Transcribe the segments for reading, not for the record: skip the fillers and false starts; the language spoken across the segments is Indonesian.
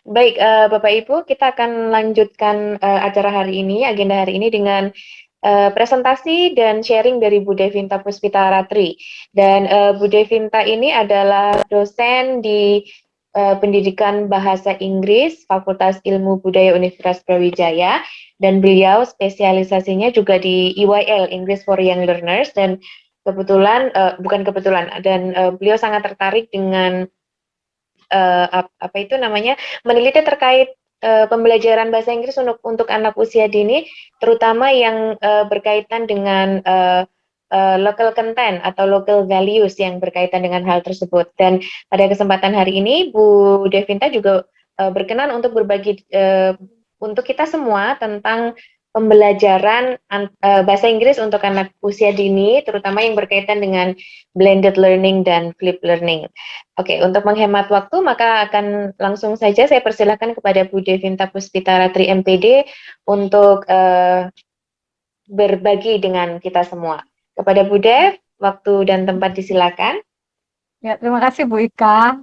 Baik, Bapak Ibu, kita akan lanjutkan acara hari ini, agenda hari ini dengan presentasi dan sharing dari Bu Devinta Puspita Ratri. Dan Bu Devinta ini adalah dosen di Pendidikan Bahasa Inggris Fakultas Ilmu Budaya Universitas Brawijaya, dan beliau spesialisasinya juga di EYL, English for Young Learners, dan kebetulan, bukan kebetulan, dan beliau sangat tertarik dengan apa itu namanya, meneliti terkait pembelajaran bahasa Inggris untuk anak usia dini, terutama yang berkaitan dengan local content atau local values yang berkaitan dengan hal tersebut. Dan pada kesempatan hari ini, Bu Devinta juga berkenan untuk berbagi untuk kita semua tentang pembelajaran bahasa Inggris untuk anak usia dini, terutama yang berkaitan dengan blended learning dan flip learning. Oke, untuk menghemat waktu, maka akan langsung saja saya persilahkan kepada Bu Devinta Puspita Ratri MPD untuk berbagi dengan kita semua. Kepada Bu Dev, waktu dan tempat disilakan. Ya, terima kasih Bu Ika.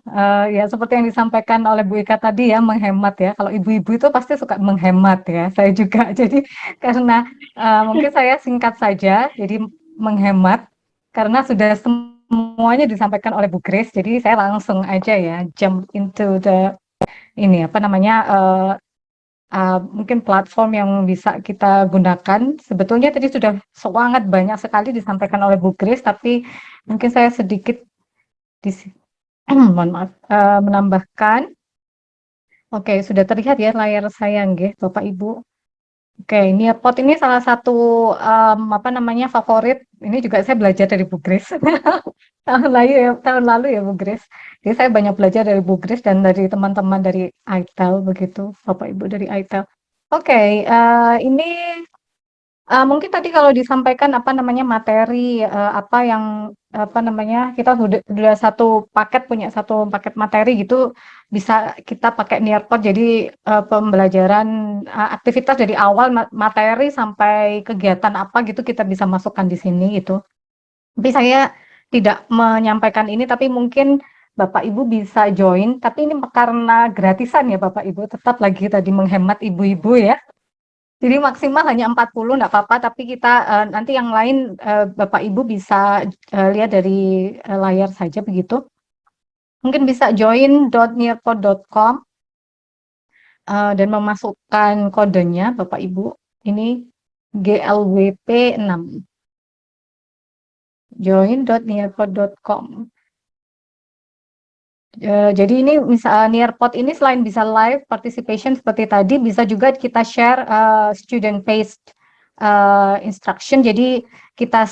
Ya, seperti yang disampaikan oleh Bu Ika tadi ya, menghemat ya. Kalau ibu-ibu itu pasti suka menghemat ya. Saya juga. Jadi karena mungkin saya singkat saja, jadi menghemat karena sudah semuanya disampaikan oleh Bu Grace. Jadi saya langsung aja ya jump into the ini apa namanya mungkin platform yang bisa kita gunakan. Sebetulnya tadi sudah sangat banyak sekali disampaikan oleh Bu Grace, tapi mungkin saya sedikit di mohon maaf, menambahkan. Oke, sudah terlihat ya layar saya nggih, Bapak Ibu? Oke, Nearpod ini salah satu, apa namanya, favorit, ini juga saya belajar dari Bu Grace. Tahun lalu ya, Bu Grace. Jadi saya banyak belajar dari Bu Grace dan dari teman-teman dari ITEL begitu, Bapak Ibu dari ITEL. Oke, ini mungkin tadi kalau disampaikan apa namanya materi apa yang apa namanya kita sudah satu paket punya satu paket materi gitu bisa kita pakai Nearpod jadi pembelajaran aktivitas dari awal materi sampai kegiatan apa gitu kita bisa masukkan di sini gitu. Tapi saya tidak menyampaikan ini tapi mungkin Bapak Ibu bisa join tapi ini karena gratisan ya Bapak Ibu tetap lagi tadi menghemat ibu-ibu ya. Jadi maksimal hanya 40, enggak apa-apa, tapi kita nanti yang lain Bapak Ibu bisa lihat dari layar saja begitu. Mungkin bisa join.nearpod.com dan memasukkan kodenya Bapak Ibu. Ini GLWP 6. Join.nearpod.com. Jadi ini Nearpod ini selain bisa live participation seperti tadi, bisa juga kita share student based instruction. Jadi kita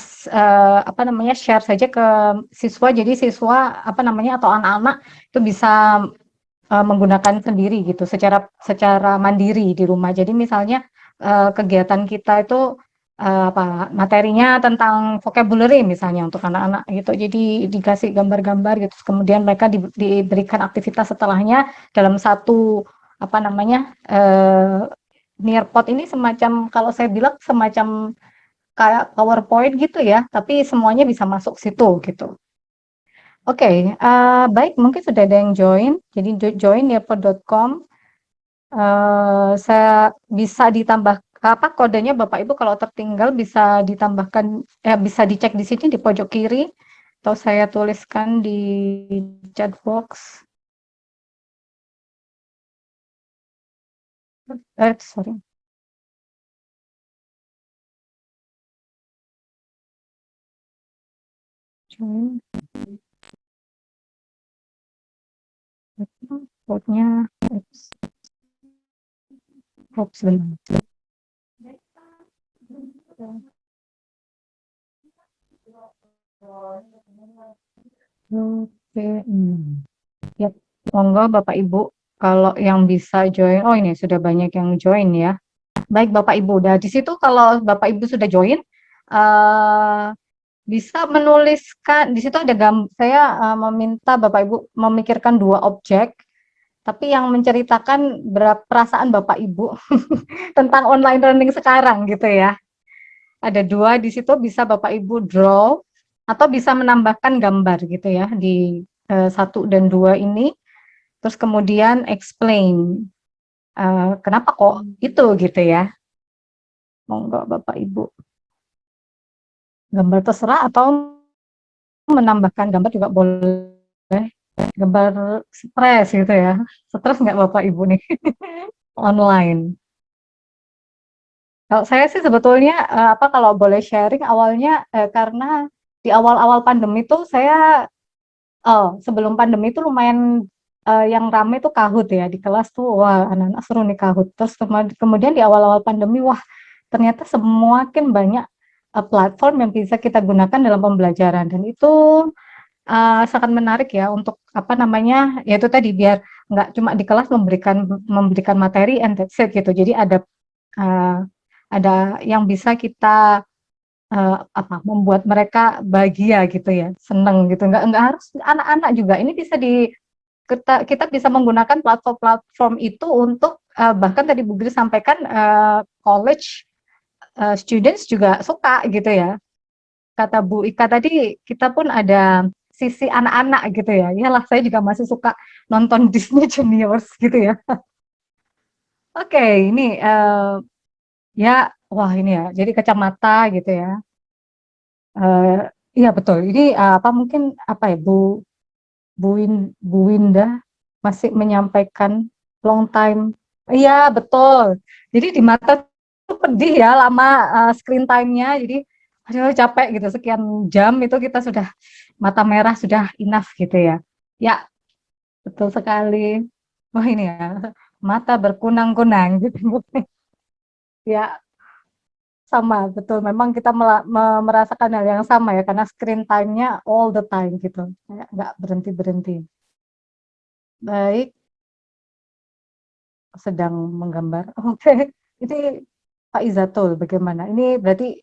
apa namanya share saja ke siswa. Jadi siswa apa namanya atau anak-anak itu bisa menggunakan sendiri gitu secara mandiri di rumah. Jadi misalnya kegiatan kita itu apa materinya tentang vocabulary misalnya untuk anak-anak gitu. Jadi dikasih gambar-gambar gitu. Kemudian mereka diberikan aktivitas setelahnya dalam satu apa namanya Nearpod ini semacam kalau saya bilang semacam kayak PowerPoint gitu ya, tapi semuanya bisa masuk situ gitu. Oke, baik mungkin sudah ada yang join. Jadi join nearpod.com. Saya bisa ditambah apa kodenya Bapak Ibu kalau tertinggal bisa ditambahkan bisa dicek di sini di pojok kiri atau saya tuliskan di chat box. Sorry. Join. Code-nya. Oops, sebentar. Oke. Ya, monggo Bapak Ibu kalau yang bisa join. Oh ini sudah banyak yang join ya. Baik Bapak Ibu, udah di situ kalau Bapak Ibu sudah join, eh, bisa menuliskan di situ ada saya meminta Bapak Ibu memikirkan dua objek, tapi yang menceritakan perasaan Bapak Ibu tentang online learning sekarang gitu ya. Ada dua di situ bisa Bapak Ibu draw atau bisa menambahkan gambar gitu ya di satu dan dua ini. terus kemudian explain kenapa kok itu gitu ya. Monggo Bapak Ibu. Gambar terserah atau menambahkan gambar juga boleh. Gambar stres gitu ya. Stres nggak Bapak Ibu nih online? Kalau saya sih sebetulnya kalau boleh sharing awalnya karena di awal-awal pandemi tuh saya sebelum pandemi itu lumayan yang rame tuh Kahoot ya di kelas tuh, wah anak-anak seru nih Kahoot. Terus kemudian di awal-awal pandemi, wah ternyata semakin banyak platform yang bisa kita gunakan dalam pembelajaran dan itu sangat menarik ya untuk apa namanya ya itu tadi biar nggak cuma di kelas memberikan materi and that's it gitu. Jadi uh, ada yang bisa kita membuat mereka bahagia gitu ya, seneng gitu. Nggak harus anak-anak juga. Ini bisa kita bisa menggunakan platform-platform itu untuk bahkan tadi Bu Gri sampaikan college students juga suka gitu ya. Kata Bu Ika tadi kita pun ada sisi anak-anak gitu ya. Iyalah saya juga masih suka nonton Disney Juniors gitu ya. Oke, ini ya wah ini ya. Jadi kacamata gitu ya. Iya betul. Ini mungkin apa ya Bu Winda masih menyampaikan long time. Iya betul. Jadi di mata tuh pedih ya lama screen time-nya. Jadi aduh capek gitu sekian jam itu kita sudah mata merah sudah enough gitu ya. Ya betul sekali. Wah ini ya mata berkunang-kunang gitu. Ya sama betul. Memang kita merasakan hal yang sama ya karena screen time-nya all the time gitu. Nggak berhenti berhenti. Baik. Sedang menggambar. Oke, ini Pak Izatul bagaimana? Ini berarti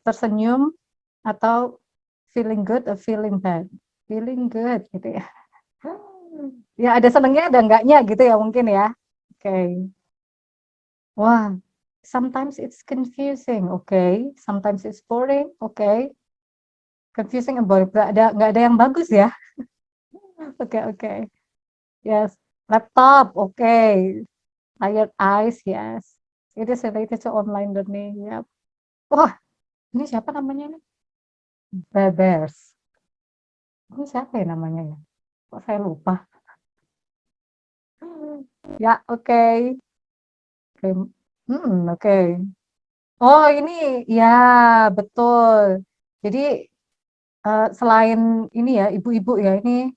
tersenyum atau feeling good atau feeling bad? Feeling good gitu ya. Ya ada senengnya ada enggaknya gitu ya mungkin ya. Oke. Wah, sometimes it's confusing. Oke. Sometimes it's boring. Oke. Confusing and boring. Nggak ada yang bagus ya. Oke, oke. Yes. Laptop. Oke. Tired eyes. Yes. It is related to online learning. Yep. Wah, ini siapa namanya nih? Bears. Ini siapa ya namanya ya? Kok saya lupa? Ya, oke. Oke. Oke. Oh, ini ya betul. Jadi selain ini ya ibu-ibu ya ini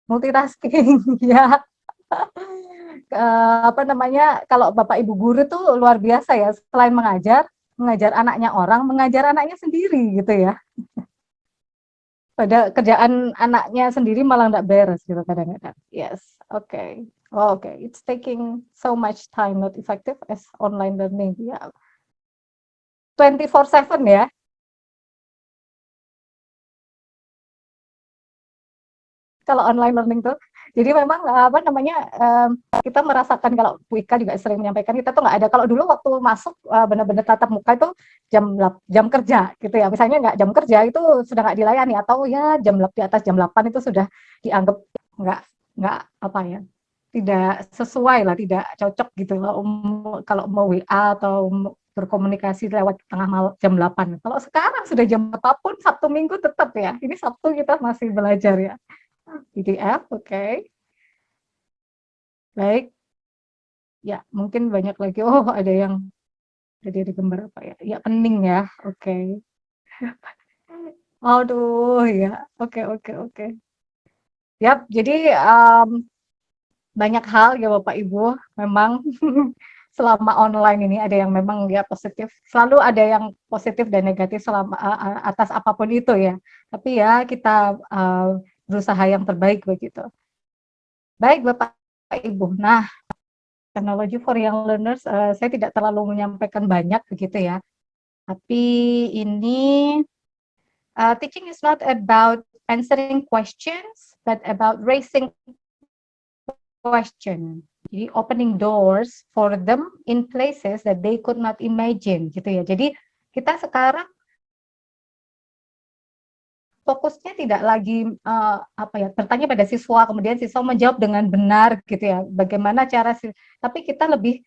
multitasking ya. Apa namanya? Kalau Bapak Ibu guru tuh luar biasa ya. Selain mengajar anaknya orang, mengajar anaknya sendiri gitu ya. Pada kerjaan anaknya sendiri malah nggak beres gitu kadang-kadang. Yes, oke. Okay. Oh, oke, okay. It's taking so much time, not effective as online learning. Ya, 24/7 ya. Kalau online learning tuh. Jadi memang apa namanya kita merasakan kalau Bu Ika juga sering menyampaikan kita tuh nggak ada kalau dulu waktu masuk benar-benar tatap muka itu jam kerja gitu ya misalnya nggak jam kerja itu sudah nggak dilayani atau ya di atas jam 8 itu sudah dianggap nggak nggak apa ya tidak sesuai lah tidak cocok gitu kalau mau WA atau berkomunikasi lewat tengah malam jam 8. Kalau sekarang sudah jam apapun Sabtu Minggu tetap ya. Ini Sabtu kita masih belajar ya. PDF, oke. Baik. Ya, mungkin banyak lagi. Oh, ada yang jadi gambar apa ya? Ya, pening ya. Oke. Aduh, ya. Oke, oke, oke. Yap, jadi banyak hal ya Bapak Ibu. Memang selama online ini ada yang memang dia positif. Selalu ada yang positif dan negatif selama atas apapun itu ya. Tapi ya kita berusaha yang terbaik begitu. Baik Bapak Ibu. Nah, teknologi for young learners, saya tidak terlalu menyampaikan banyak begitu ya. Tapi ini teaching is not about answering questions, but about raising question. Jadi opening doors for them in places that they could not imagine gitu ya. Jadi kita sekarang fokusnya tidak lagi bertanya pada siswa, kemudian siswa menjawab dengan benar gitu ya. Bagaimana cara tapi kita lebih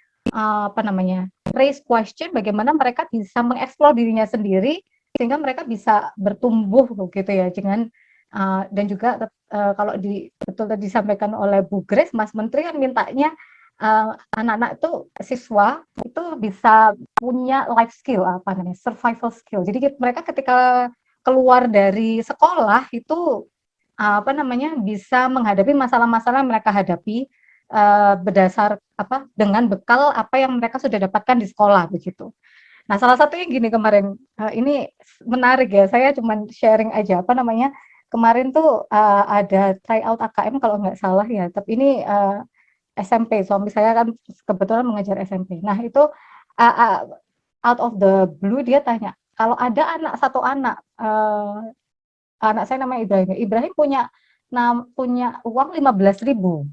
raise question bagaimana mereka bisa mengeksplor dirinya sendiri sehingga mereka bisa bertumbuh gitu ya dengan dan juga kalau betul tadi disampaikan oleh Bu Grace, Mas Menteri kan mintanya anak-anak itu siswa itu bisa punya life skill survival skill. Jadi mereka ketika keluar dari sekolah itu bisa menghadapi masalah-masalah yang mereka hadapi berdasar dengan bekal apa yang mereka sudah dapatkan di sekolah begitu. Nah, salah satunya gini kemarin, ini menarik ya, saya cuman sharing aja, kemarin tuh ada tryout AKM kalau nggak salah ya, tapi ini SMP, suami saya kan kebetulan mengajar SMP. Nah, itu out of the blue dia tanya, kalau ada satu anak, anak saya namanya Ibrahim, Ibrahim punya uang 15.000.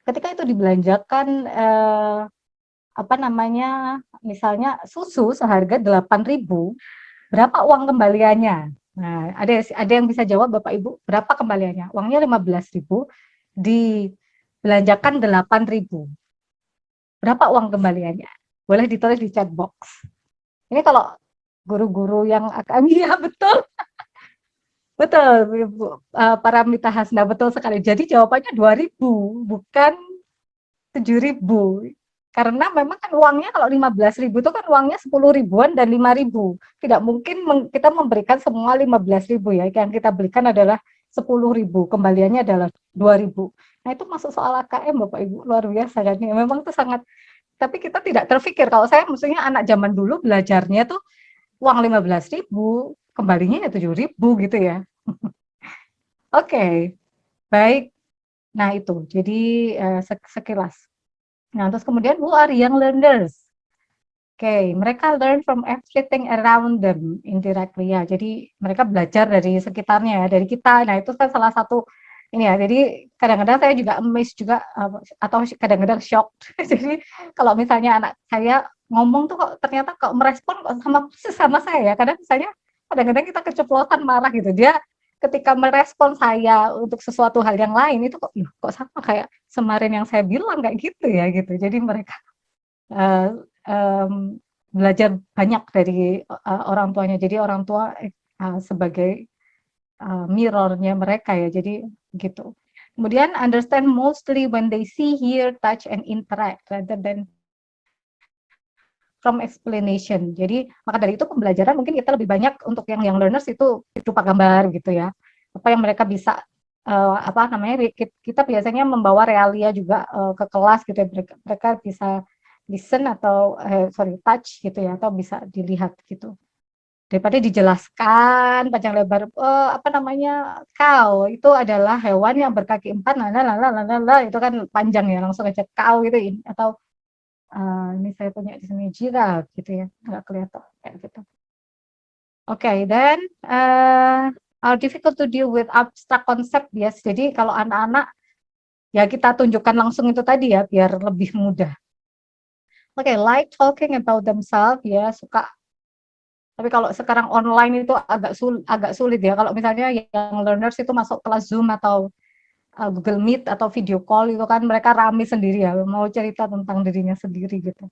Ketika itu dibelanjakan misalnya susu seharga 8.000, berapa uang kembaliannya? Nah, ada yang bisa jawab Bapak Ibu, berapa kembaliannya? Uangnya 15.000 dibelanjakan 8.000. Berapa uang kembaliannya? Boleh ditulis di chat box. Ini kalau guru-guru yang ya betul. Betul, para Mita Hasna, betul sekali. Jadi jawabannya 2.000, bukan 7.000. Karena memang kan uangnya kalau 15.000 itu kan uangnya 10 ribuan dan 5.000. Tidak mungkin kita memberikan semua 15.000 ya. Yang kita berikan adalah 10.000, kembaliannya adalah 2.000. Nah, itu masuk soal AKM Bapak Ibu, luar biasa kan. Memang itu sangat, tapi kita tidak terpikir. Kalau saya maksudnya anak zaman dulu belajarnya tuh uang 15.000, kembalinya ya 7.000 gitu ya. Oke, baik. Nah, itu. Jadi sekilas. Nah, terus kemudian who are young learners? Oke, mereka learn from everything around them indirectly ya. Jadi mereka belajar dari sekitarnya ya, dari kita. Nah, itu kan salah satu ini ya. Jadi kadang-kadang saya juga amazed juga atau kadang-kadang shocked. Jadi kalau misalnya anak saya ngomong tuh kok ternyata kok merespon kok sama saya ya. Kadang-kadang kita keceplosan marah gitu. Dia ketika merespon saya untuk sesuatu hal yang lain itu kok sama kayak kemarin yang saya bilang kayak gitu ya gitu. Jadi mereka belajar banyak dari orang tuanya. Jadi orang tua sebagai mirror-nya mereka ya. Jadi gitu. Kemudian understand mostly when they see, hear, touch, and interact rather than from explanation. Jadi maka dari itu pembelajaran mungkin kita lebih banyak untuk yang learners itu berupa gambar gitu ya. Apa yang mereka bisa kita biasanya membawa realia juga ke kelas gitu ya. Mereka bisa listen atau touch gitu ya, atau bisa dilihat gitu. Daripada dijelaskan panjang lebar, cow itu adalah hewan yang berkaki 4, itu kan panjang ya, langsung aja cow gitu, atau ini saya punya di sini giraffe gitu ya, nggak kelihatan kayak gitu. Okay, then are difficult to deal with abstract concept, yes. Jadi kalau anak-anak ya kita tunjukkan langsung itu tadi ya, biar lebih mudah. Okay, like talking about themselves ya, suka. Tapi kalau sekarang online itu agak sulit ya. Kalau misalnya yang learners itu masuk kelas Zoom atau Google Meet atau video call itu kan mereka rame sendiri ya, mau cerita tentang dirinya sendiri gitu.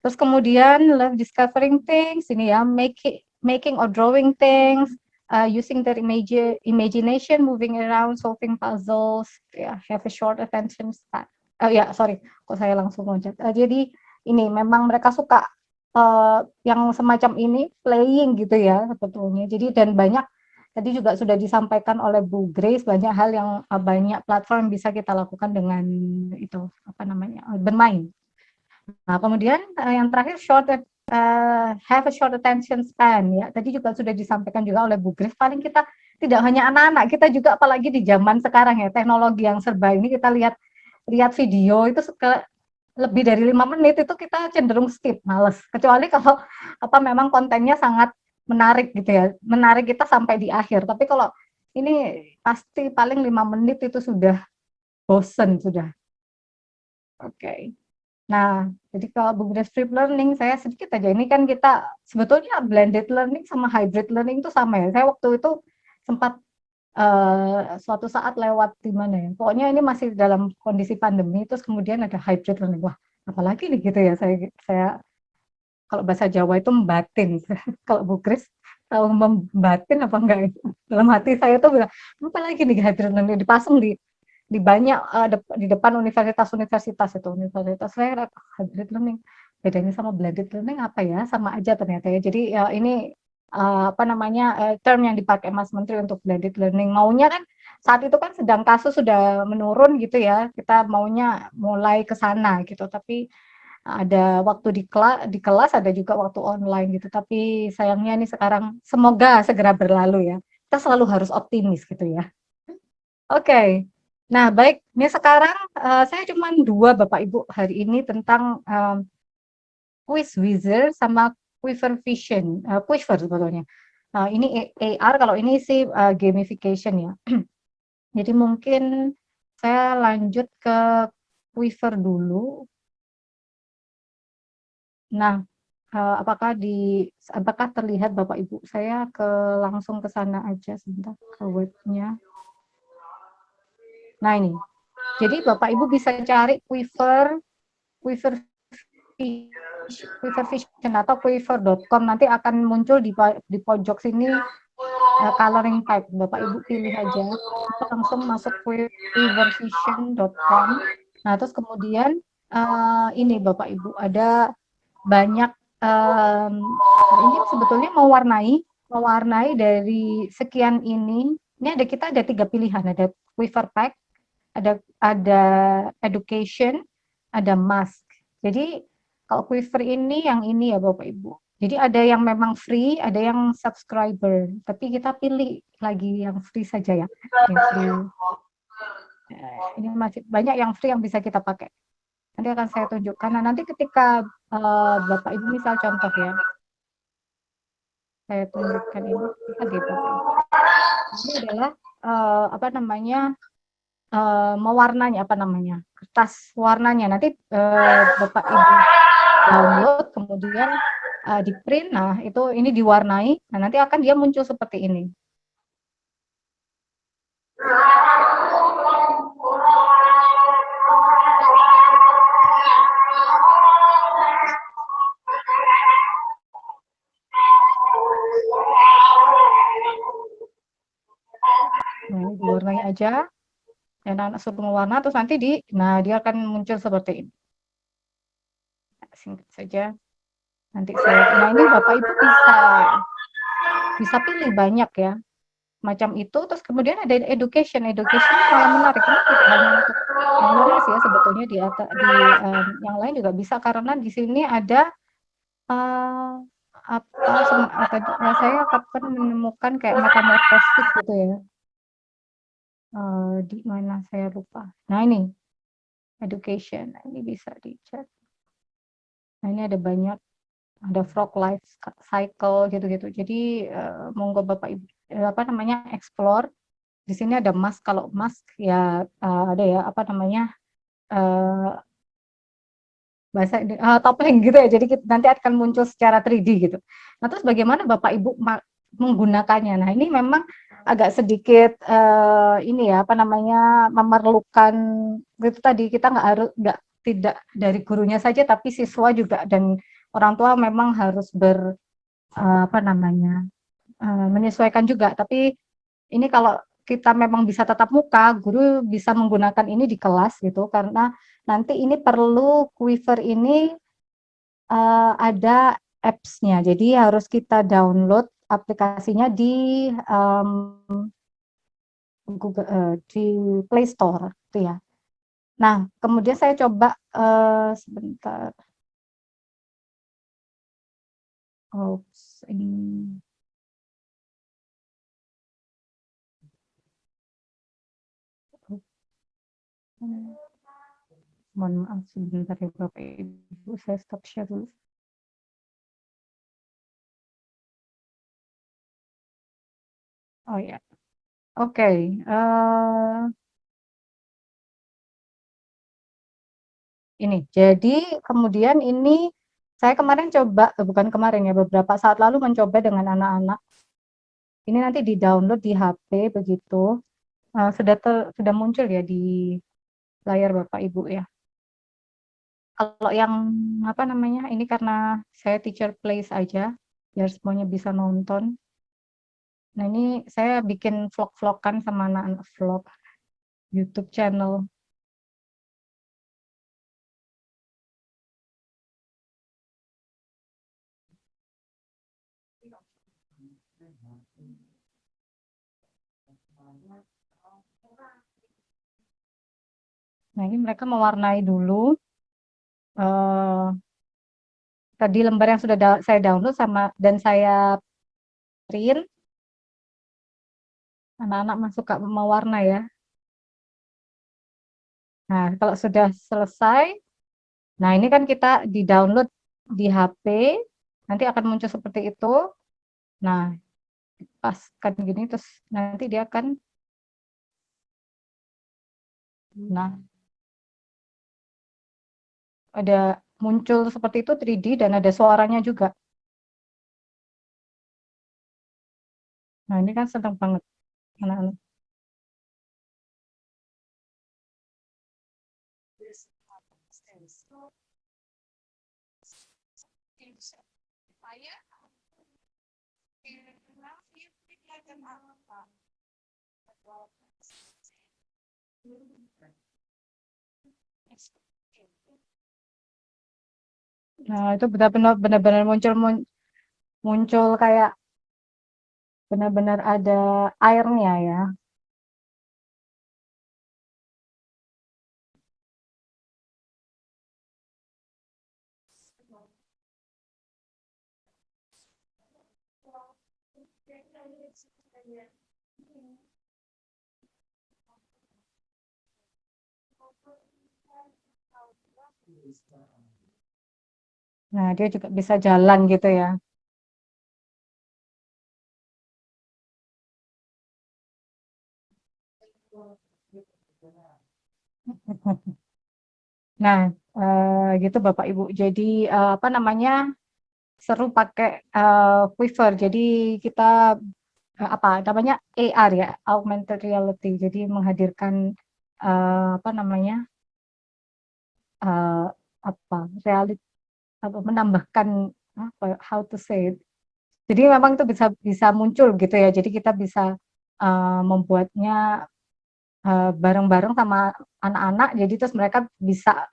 Terus kemudian love discovering things, ini ya, making or drawing things, using their imagination, moving around, solving puzzles, ya, have a short attention span. Kok saya langsung loncat. Jadi ini memang mereka suka yang semacam ini, playing gitu ya sebetulnya. Jadi dan banyak tadi juga sudah disampaikan oleh Bu Grace, banyak hal yang banyak platform bisa kita lakukan dengan itu bermain. Nah, kemudian yang terakhir have a short attention span ya. Tadi juga sudah disampaikan juga oleh Bu Grace, paling kita tidak hanya anak-anak, kita juga apalagi di zaman sekarang ya, teknologi yang serba ini, kita lihat video itu lebih dari 5 menit itu kita cenderung skip, males. Kecuali kalau memang kontennya sangat menarik gitu ya, menarik kita sampai di akhir. Tapi kalau ini pasti paling 5 menit itu sudah bosen sudah. Oke. Nah, jadi kalau Bukdes Flip Learning, saya sedikit aja. Ini kan kita sebetulnya blended learning sama hybrid learning itu sama ya. Saya waktu itu sempat suatu saat lewat di mana ya, pokoknya ini masih dalam kondisi pandemi, terus kemudian ada hybrid learning. Wah, apalagi nih gitu ya, saya kalau bahasa Jawa itu membatin. Kalau Bu Kris tahu membatin apa enggak itu? Dalam hati saya tuh bilang, apa lagi nih hybrid learning dipasang di banyak di depan universitas-universitas itu universitas saya hybrid learning bedanya sama blended learning apa ya, sama aja ternyata ya. Jadi ini apa namanya term yang dipakai Mas Menteri untuk blended learning, maunya kan saat itu kan sedang kasus sudah menurun gitu ya, kita maunya mulai ke sana gitu, tapi ada waktu di kelas ada juga waktu online gitu, tapi sayangnya nih sekarang semoga segera berlalu ya, kita selalu harus optimis gitu ya. Oke. Nah, baik. Ini sekarang saya cuma dua Bapak Ibu hari ini tentang Quiz Wizard sama Quiver Vision, Quiver sebetulnya. Nah, ini AR, kalau ini sih gamification ya. Jadi mungkin saya lanjut ke Quiver dulu. Nah, apakah terlihat Bapak Ibu? Saya langsung ke sana aja sebentar, ke webnya. Nah, ini. Jadi Bapak Ibu bisa cari Quiver Quiver Vision atau quiver.com, nanti akan muncul di pojok sini coloring type. Bapak Ibu pilih aja, langsung masuk quivervision.com. Nah, terus kemudian ini Bapak Ibu ada banyak ini sebetulnya mewarnai dari sekian ini. Ini kita ada 3 pilihan, ada quiver pack, ada education, ada mask. Jadi kalau quiver ini yang ini ya Bapak Ibu. Jadi ada yang memang free, ada yang subscriber. Tapi kita pilih lagi yang free saja ya. Yang free. Ini masih banyak yang free yang bisa kita pakai. Nanti akan saya tunjukkan. Nah, nanti ketika Bapak Ibu misal contoh ya, saya tunjukkan ini. Lihat deh Bapak Ibu. Ini adalah apa namanya? Mewarnanya apa namanya, kertas warnanya nanti Bapak Ibu download kemudian di print. Nah itu ini diwarnai, nah nanti akan dia muncul seperti ini. Nah ini diwarnai aja, dan anak suruh mewarna terus nanti nah dia akan muncul seperti ini. Singkat saja. Nanti nah ini Bapak Ibu bisa pilih banyak ya macam itu. Terus kemudian ada education malah menarik, ini tidak hanya untuk yang luas ya sebetulnya, di yang lain juga bisa, karena di sini ada saya kapan menemukan kayak metamorfosis gitu ya, di mana saya lupa. Nah ini education, nah, ini bisa dicek. Nah ini ada banyak, ada frog life cycle gitu-gitu. Jadi monggo Bapak Ibu apa namanya explore. Di sini ada mask, kalau mask ya ada ya apa namanya bahasa topeng gitu ya. Jadi nanti akan muncul secara 3D gitu. Nah, terus bagaimana Bapak Ibu menggunakannya? Nah, ini memang agak sedikit ini ya apa namanya memerlukan itu tadi, kita nggak tidak dari gurunya saja, tapi siswa juga dan orang tua memang harus apa namanya menyesuaikan juga. Tapi ini kalau kita memang bisa tatap muka, guru bisa menggunakan ini di kelas gitu, karena nanti ini perlu Quiver ini ada apps-nya. Jadi harus kita download aplikasinya di Play Store gitu ya. Nah, kemudian saya coba sebentar. Oops, ini. Mohon maaf sebentar ya Bapak Ibu, saya stop share dulu. Oh ya, oke. Ini, jadi kemudian ini saya kemarin coba, bukan kemarin ya, beberapa saat lalu mencoba dengan anak-anak. Ini nanti di-download di HP begitu, sudah muncul ya di layar Bapak Ibu ya. Kalau yang apa namanya, ini karena saya teacher place aja, biar semuanya bisa nonton. Nah ini saya bikin vlog-vlogan sama anak-anak vlog YouTube channel. Nah ini mereka mewarnai dulu. eh, Tadi lembar yang sudah saya download sama dan saya print. Anak-anak masuk suka mewarna ya. Nah kalau sudah selesai, nah ini kan kita di-download di HP, nanti akan muncul seperti itu. Nah pas kan gini terus nanti dia akan, nah ada muncul seperti itu 3D dan ada suaranya juga. Nah ini kan senang banget anak-anak. Nah itu benar-benar muncul kayak benar-benar ada airnya ya. Nah dia juga bisa jalan gitu ya. Nah gitu Bapak Ibu. Jadi apa namanya, seru pakai Quiver. Jadi kita apa namanya, AR ya, augmented reality. Jadi menghadirkan apa namanya, uh, apa reality, apa menambahkan apa how to say it. Jadi memang itu bisa bisa muncul gitu ya. Jadi kita bisa membuatnya bareng-bareng sama anak-anak. Jadi terus mereka bisa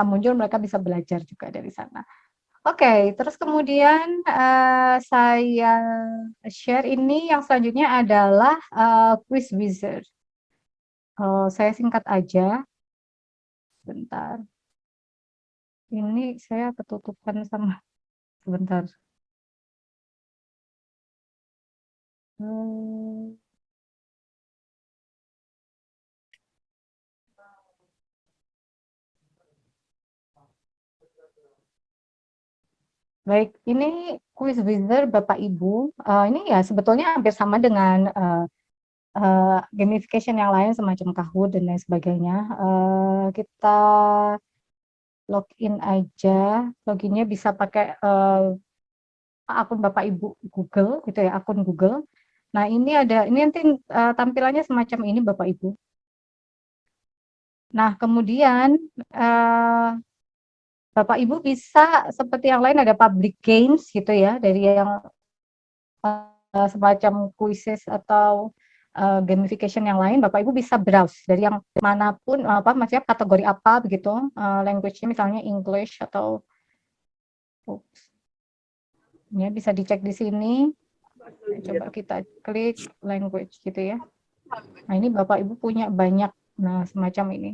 muncul, mereka bisa belajar juga dari sana. Oke, terus kemudian saya share ini yang selanjutnya adalah quiz wizard. Saya singkat aja, bentar. Ini saya ketutupan sama sebentar. Hmm, Baik, ini quiz wizard Bapak Ibu. Ini ya sebetulnya hampir sama dengan gamification yang lain semacam Kahoot dan lain sebagainya. Kita login aja, loginnya bisa pakai akun Bapak Ibu Google gitu ya, akun Google. Nah, ini nanti tampilannya semacam ini Bapak Ibu. Nah, kemudian Bapak Ibu bisa seperti yang lain ada public games gitu ya, dari yang semacam quizzes atau gamification yang lain, Bapak Ibu bisa browse dari yang manapun, apa maksudnya kategori apa begitu, language-nya misalnya English atau ya bisa dicek di sini. Coba kita klik language gitu ya. Nah, ini Bapak Ibu punya banyak, nah semacam ini.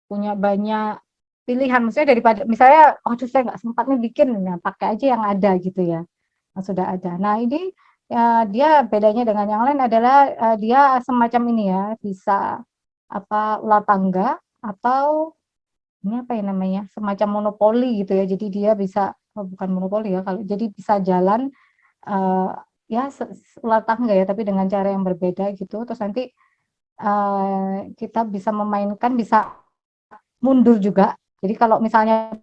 Punya banyak pilihan, maksudnya daripada misalnya, oh saya nggak sempat nih bikin, nah pakai aja yang ada gitu ya. Nah, sudah ada. Nah, ini dia bedanya dengan yang lain adalah dia semacam ini ya, bisa apa ular tangga atau ini apa ya namanya, semacam monopoli gitu ya. Jadi dia bisa, oh, bukan monopoli ya, kalau jadi bisa jalan uh, ya ular tangga ya, tapi dengan cara yang berbeda gitu. Terus nanti kita bisa memainkan, bisa mundur juga. Jadi kalau misalnya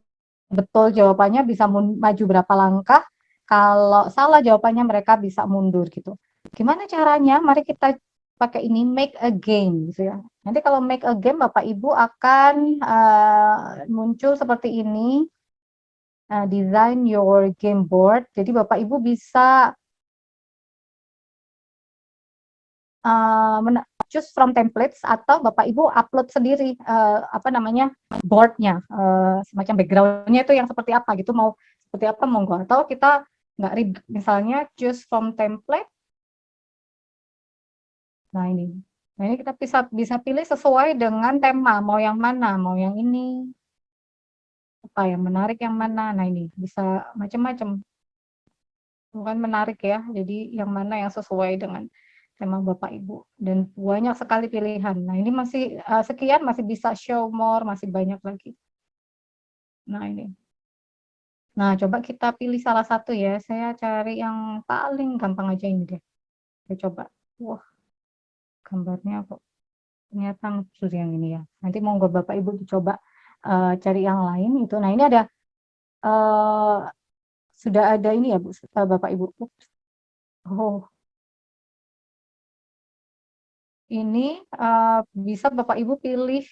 betul jawabannya bisa maju berapa langkah, kalau salah jawabannya mereka bisa mundur gitu. Gimana caranya? Mari kita pakai ini make a game gitu ya. Nanti kalau make a game Bapak Ibu akan muncul seperti ini, design your game board. Jadi Bapak Ibu bisa choose from templates atau Bapak Ibu upload sendiri apa namanya boardnya, semacam backgroundnya itu yang seperti apa gitu, mau seperti apa monggo, atau kita nggak ribet, misalnya choose from template. Nah ini, kita bisa pilih sesuai dengan tema, mau yang mana, mau yang ini, apa yang menarik yang mana. Nah ini bisa macam-macam, bukan menarik ya. Jadi yang mana yang sesuai dengan tema Bapak Ibu, dan banyak sekali pilihan. Nah ini masih sekian, masih bisa show more, masih banyak lagi. Nah ini. Nah coba kita pilih salah satu ya. Saya cari yang paling gampang aja ini deh. Saya coba. Wah, gambarnya kok ternyata ngeblur yang ini ya. Nanti monggo Bapak Ibu dicoba cari yang lain itu. Nah ini ada uh, sudah ada ini ya Bu, Bapak Ibu. Oh, ini bisa Bapak Ibu pilih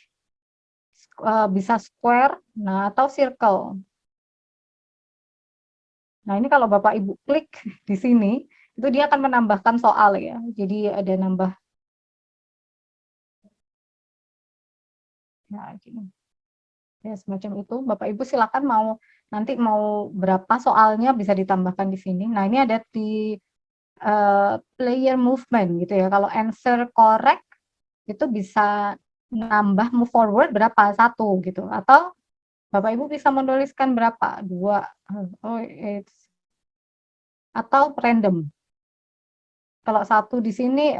bisa square, nah atau circle. Nah ini kalau Bapak Ibu klik di sini, itu dia akan menambahkan soal ya. Jadi ada nambah ya gini. Ya semacam itu. Bapak Ibu silakan mau nanti mau berapa soalnya bisa ditambahkan di sini. Nah ini ada di player movement gitu ya. Kalau answer correct itu bisa nambah move forward berapa, satu gitu, atau Bapak Ibu bisa menuliskan berapa, dua, oh, atau random. Kalau satu di sini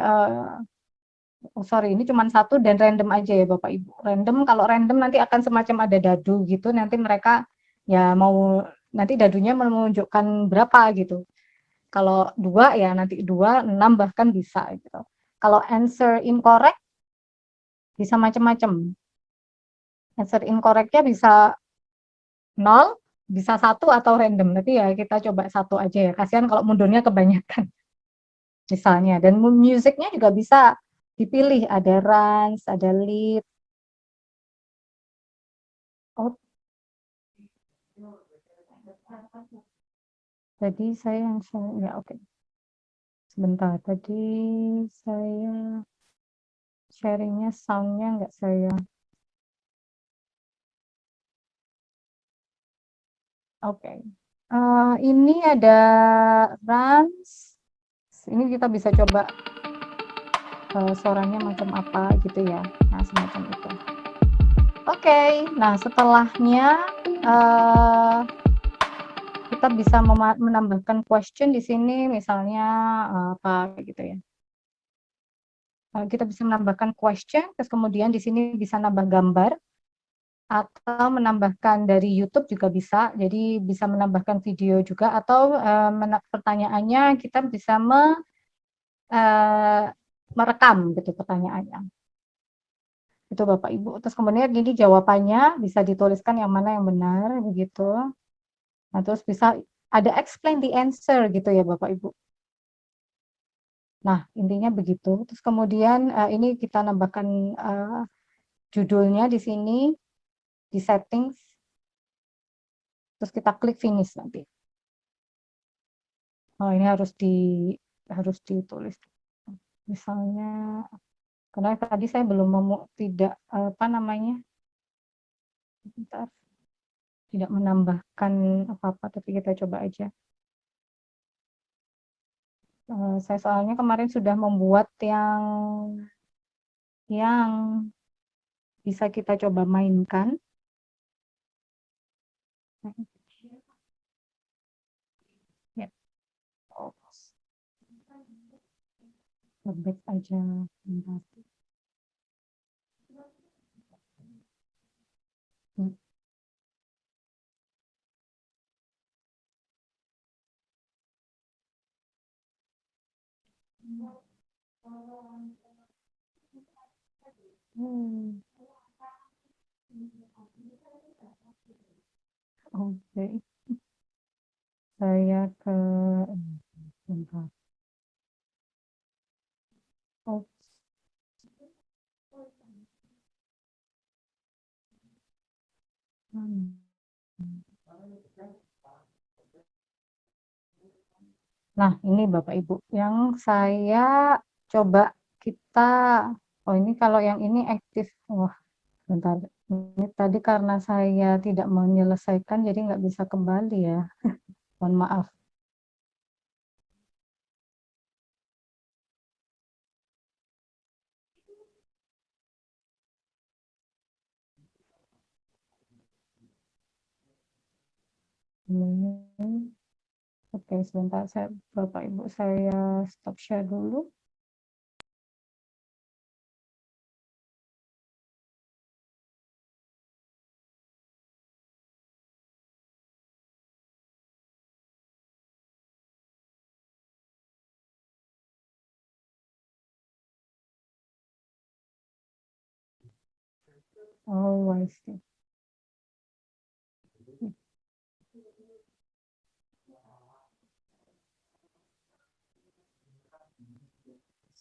oh sorry, ini cuma satu dan random aja ya Bapak Ibu. Random, kalau random nanti akan semacam ada dadu gitu, nanti mereka ya mau, nanti dadunya menunjukkan berapa gitu. Kalau dua ya nanti dua, enam bahkan bisa gitu. Kalau answer incorrect bisa macam-macam. Answer incorrectnya bisa nol, bisa satu atau random. Nanti ya kita coba satu aja ya. Kasihan kalau mundurnya kebanyakan misalnya. Dan musiknya juga bisa dipilih, ada runs, ada lead. Oh, tadi saya yang ya oke. Sebentar, tadi saya sharingnya soundnya nggak saya. Oke. Ini ada runs. Ini kita bisa coba suaranya macam apa gitu ya. Nah, semacam itu. Oke, nah setelahnya uh, kita bisa menambahkan question di sini, misalnya apa gitu ya. Kita bisa menambahkan question, terus kemudian di sini bisa nambah gambar, atau menambahkan dari YouTube juga bisa, jadi bisa menambahkan video juga, atau pertanyaannya kita bisa merekam gitu pertanyaannya. Itu Bapak Ibu. Terus kemudian ini jawabannya bisa dituliskan yang mana yang benar begitu. Nah, terus bisa ada explain the answer gitu ya Bapak Ibu. Nah, intinya begitu. Terus kemudian ini kita nambahkan judulnya di sini, di settings. Terus kita klik finish nanti. Oh, ini harus ditulis. Misalnya, karena tadi saya belum tidak apa namanya, bentar, tidak menambahkan apa-apa, tapi kita coba aja. Saya soalnya kemarin sudah membuat yang bisa kita coba mainkan. Ya, oh, back aja. Bentar. Hmm. Hmm. Oke, saya ke bentar. Hmm. Nah, ini Bapak Ibu yang saya coba kita oh ini kalau yang ini aktif. Wah, bentar. Ini tadi karena saya tidak menyelesaikan jadi nggak bisa kembali ya. Mohon maaf. Ini. Oke, sebentar saya Bapak Ibu saya stop share dulu. Oh, I see.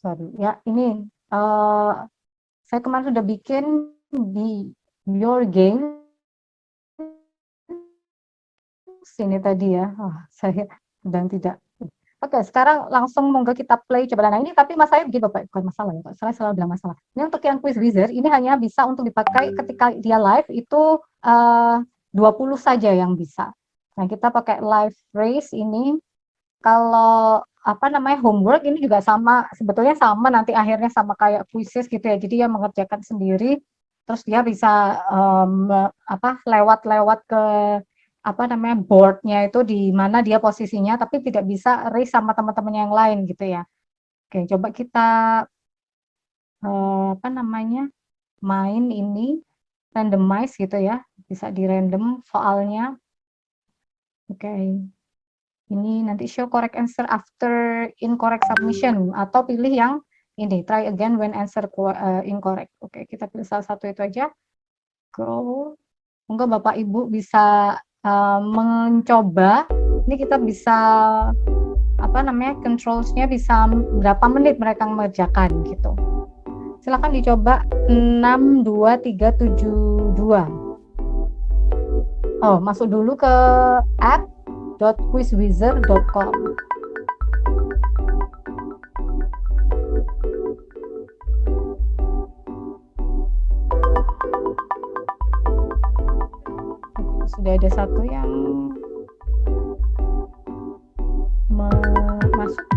Sorry ya, ini saya kemarin sudah bikin di Your Game sini tadi ya. Saya sedang tidak. Oke, sekarang langsung monggo kita play coba. Nah, ini tapi mas saya bikin Bapak, bukan masalah ya, Pak. Saya selalu bilang masalah. Ini untuk yang quiz wizard ini hanya bisa untuk dipakai ketika dia live itu 20 saja yang bisa. Nah, kita pakai live race ini. Kalau apa namanya homework ini juga sama, sebetulnya sama nanti akhirnya sama kayak quizzes gitu ya. Jadi dia mengerjakan sendiri, terus dia bisa lewat-lewat ke apa namanya boardnya itu di mana dia posisinya, tapi tidak bisa race sama teman-teman yang lain gitu ya. Oke, coba kita apa namanya main ini randomize gitu ya, bisa di random soalnya. Oke. Ini nanti show correct answer after incorrect submission atau pilih yang ini try again when answer incorrect. Oke, kita pilih salah satu itu aja. Go. Monggo Bapak Ibu bisa mencoba. Ini kita bisa apa namanya controlsnya bisa berapa menit mereka mengerjakan gitu. Silakan dicoba 6 2 3 7 2. Oh, masuk dulu ke app.quizwizard.com. Sudah ada satu yang masuk.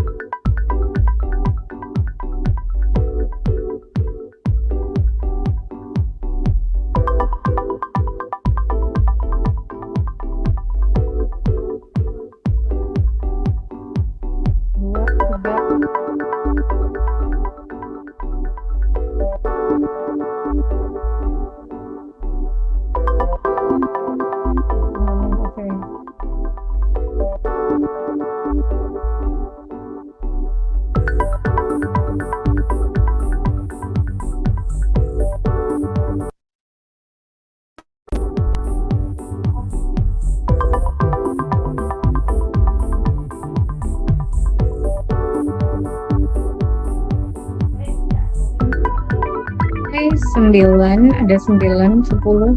Sembilan, ada 9, 10.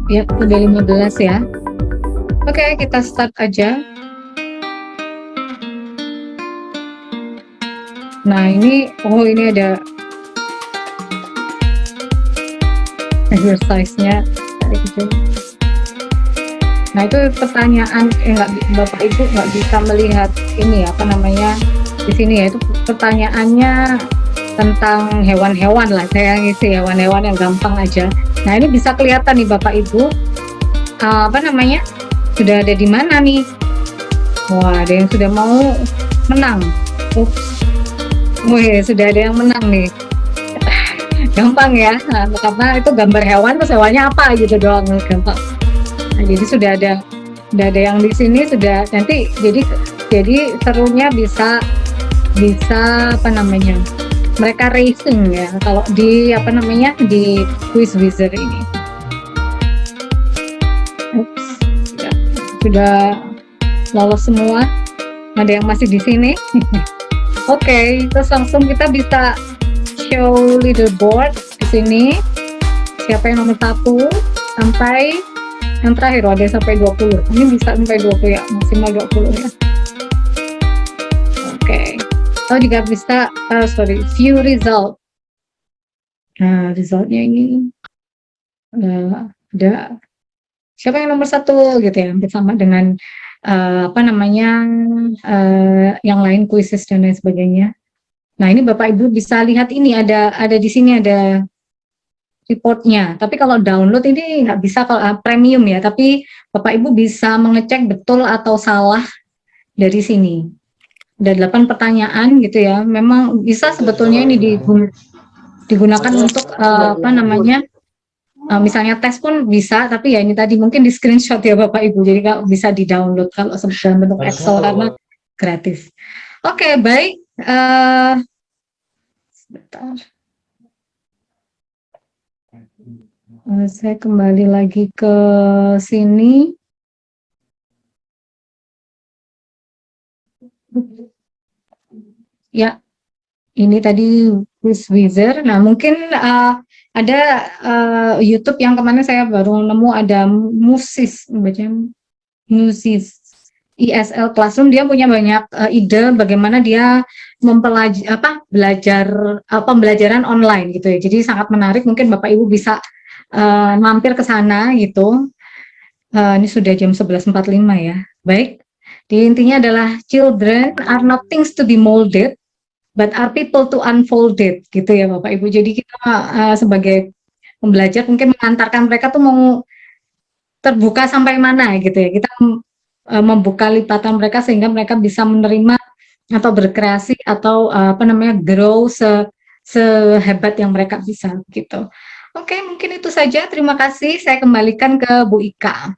Ya, udah 15 ya. Oke, kita start aja. Nah, ini ada exercise-nya. Nah, itu pertanyaan Bapak Ibu nggak bisa melihat ini apa namanya di sini ya, itu pertanyaannya tentang hewan-hewan lah, saya ngisi hewan-hewan yang gampang aja. Nah, ini bisa kelihatan nih Bapak Ibu apa namanya sudah ada di mana nih. Wah, ada yang sudah mau menang. Wih, sudah ada yang menang nih. Gampang ya, nah, karena itu gambar hewan terus hewannya apa gitu doang, gampang. Nah, jadi sudah ada yang di sini sudah nanti jadi serunya bisa apa namanya mereka racing ya kalau di apa namanya di quiz wizard ini. Sudah lolos semua. Ada yang masih di sini. Oke, terus langsung kita bisa show leaderboard di sini. Siapa yang nomor 1 sampai yang terakhir, ada yang sampai 20. Ini bisa sampai 20 ya, maksimal 20 ya. Oke. Oh, juga bisa view result. Nah, resultnya ini ada siapa yang nomor 1 gitu ya, hampir sama dengan yang lain, quizzes dan lain sebagainya. Nah, ini Bapak Ibu bisa lihat ini ada di sini ada reportnya. Tapi kalau download ini nggak bisa kalau premium ya. Tapi Bapak Ibu bisa mengecek betul atau salah dari sini. Ada 8 pertanyaan gitu ya. Memang bisa sebetulnya ini digunakan untuk misalnya tes pun bisa, tapi ya ini tadi mungkin di screenshot ya Bapak Ibu, jadi kalau bisa di download kalau dalam bentuk Excel karena gratis. Oke, baik. Sebentar. Saya kembali lagi ke sini. Ya, ini tadi Quiz Wizard. Nah, mungkin ada YouTube yang kemarin saya baru nemu, ada Musis, bacanya Musis ISL Classroom. Dia punya banyak ide bagaimana dia belajar pembelajaran online gitu ya. Jadi sangat menarik. Mungkin Bapak Ibu bisa mampir ke sana gitu. Ini sudah jam 11.45 ya. Baik. Di intinya adalah children are not things to be molded, but are people to unfold it, gitu ya Bapak Ibu. Jadi kita sebagai pembelajar mungkin mengantarkan mereka tuh mau terbuka sampai mana gitu ya. Kita membuka lipatan mereka sehingga mereka bisa menerima atau berkreasi atau grow sehebat yang mereka bisa gitu. Oke, mungkin itu saja. Terima kasih. Saya kembalikan ke Bu Ika.